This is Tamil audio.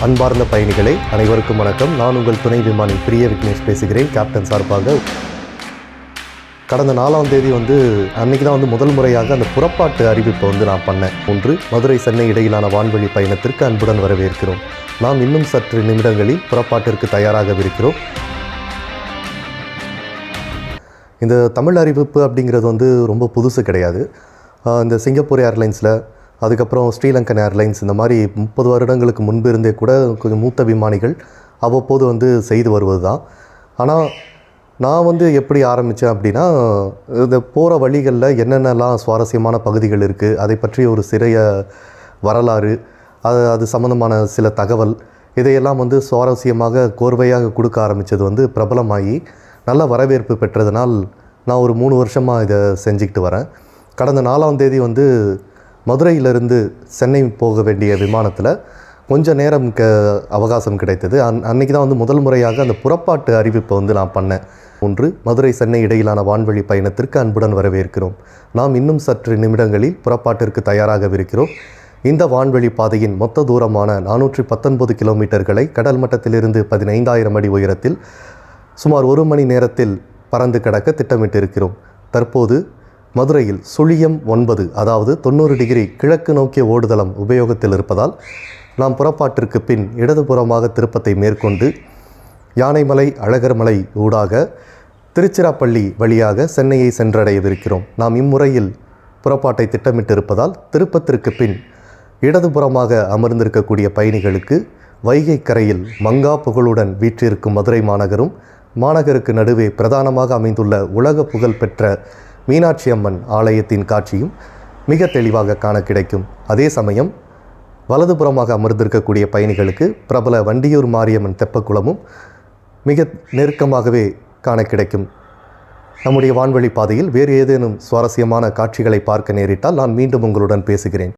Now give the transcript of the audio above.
அன்பார்ந்த பயணிகளே, அனைவருக்கும் வணக்கம். நான் உங்கள் துணை விமானி பிரிய விக்னேஷ் பேசுகிறேன், கேப்டன் சார்பாக. கடந்த 4ஆம் தேதி அன்றைக்கி தான் முதல் முறையாக அந்த புறப்பாட்டு அறிவிப்பை நான் பண்ணேன். ஒன்று, மதுரை சென்னை இடையிலான வான்வழி பயணத்திற்கு அன்புடன் வரவேற்கிறோம். நாம் இன்னும் சற்று நிமிடங்களில் புறப்பாட்டிற்கு தயாராகவிருக்கிறோம். இந்த தமிழ் அறிவிப்பு அப்படிங்கிறது ரொம்ப புதுசு கிடையாது. இந்த சிங்கப்பூர் ஏர்லைன்ஸில், அதுக்கப்புறம் ஸ்ரீலங்கன் ஏர்லைன்ஸ், இந்த மாதிரி 30 வருடங்களுக்கு முன்பு இருந்தே கூட கொஞ்சம் மூத்த விமானிகள் அவ்வப்போது செய்து வருவது தான். ஆனால் நான் எப்படி ஆரம்பித்தேன் அப்படின்னா, இந்த போகிற வழிகளில் என்னென்னலாம் சுவாரஸ்யமான பகுதிகள் இருக்குது, அதை பற்றி ஒரு சிறிய வரலாறு, அது சம்மந்தமான சில தகவல், இதையெல்லாம் சுவாரஸ்யமாக கோர்வையாக கொடுக்க ஆரம்பித்தது பிரபலமாகி நல்ல வரவேற்பு பெற்றதுனால் நான் ஒரு 3 வருஷமாக இதை செஞ்சுக்கிட்டு வரேன். கடந்த 4ஆம் தேதி மதுரையிலிருந்து சென்னை போக வேண்டிய விமானத்தில் கொஞ்சம் நேரம் அவகாசம் கிடைத்தது. அன்றைக்கி தான் முதல் முறையாக அந்த புறப்பாட்டு அறிவிப்பை நான் பண்ணேன். ஒன்று, மதுரை சென்னை இடையிலான வான்வழி பயணத்திற்கு அன்புடன் வரவேற்கிறோம். நாம் இன்னும் சற்று நிமிடங்களில் புறப்பாட்டிற்கு தயாராகவிருக்கிறோம். இந்த வான்வழி பாதையின் மொத்த தூரமான 419 கிலோமீட்டர்களை கடல் மட்டத்திலிருந்து 15,000 அடி உயரத்தில் சுமார் 1 மணி நேரத்தில் பறந்து கடக்க திட்டமிட்டிருக்கிறோம். தற்போது மதுரையில் சுழியம் 9, அதாவது 90 டிகிரி கிழக்கு நோக்கிய ஓடுதளம் உபயோகத்தில் இருப்பதால் நாம் புறப்பாட்டிற்கு பின் இடதுபுறமாக திருப்பத்தை மேற்கொண்டு யானைமலை அழகர்மலை ஊடாக திருச்சிராப்பள்ளி வழியாக சென்னையை சென்றடையவிருக்கிறோம். நாம் இம்முறையில் புறப்பாட்டை திட்டமிட்டிருப்பதால் திருப்பத்திற்கு பின் இடதுபுறமாக அமர்ந்திருக்கக்கூடிய பயணிகளுக்கு வைகை கரையில் மங்கா புகழுடன் வீற்றிருக்கும் மதுரை மாநகரும், மாநகருக்கு நடுவே பிரதானமாக அமைந்துள்ள உலக புகழ் பெற்ற மீனாட்சி அம்மன் ஆலயத்தின் காட்சியும் மிக தெளிவாக காண கிடைக்கும். அதே சமயம் வலதுபுறமாக அமர்ந்திருக்கக்கூடிய பயணிகளுக்கு பிரபல வண்டியூர் மாரியம்மன் தெப்பக்குளமும் மிக நெருக்கமாகவே காண கிடைக்கும். நம்முடைய வான்வழி பாதையில் வேறு ஏதேனும் சுவாரஸ்யமான காட்சிகளை பார்க்க நேரிட்டால் நான் மீண்டும் உங்களுடன் பேசுகிறேன்.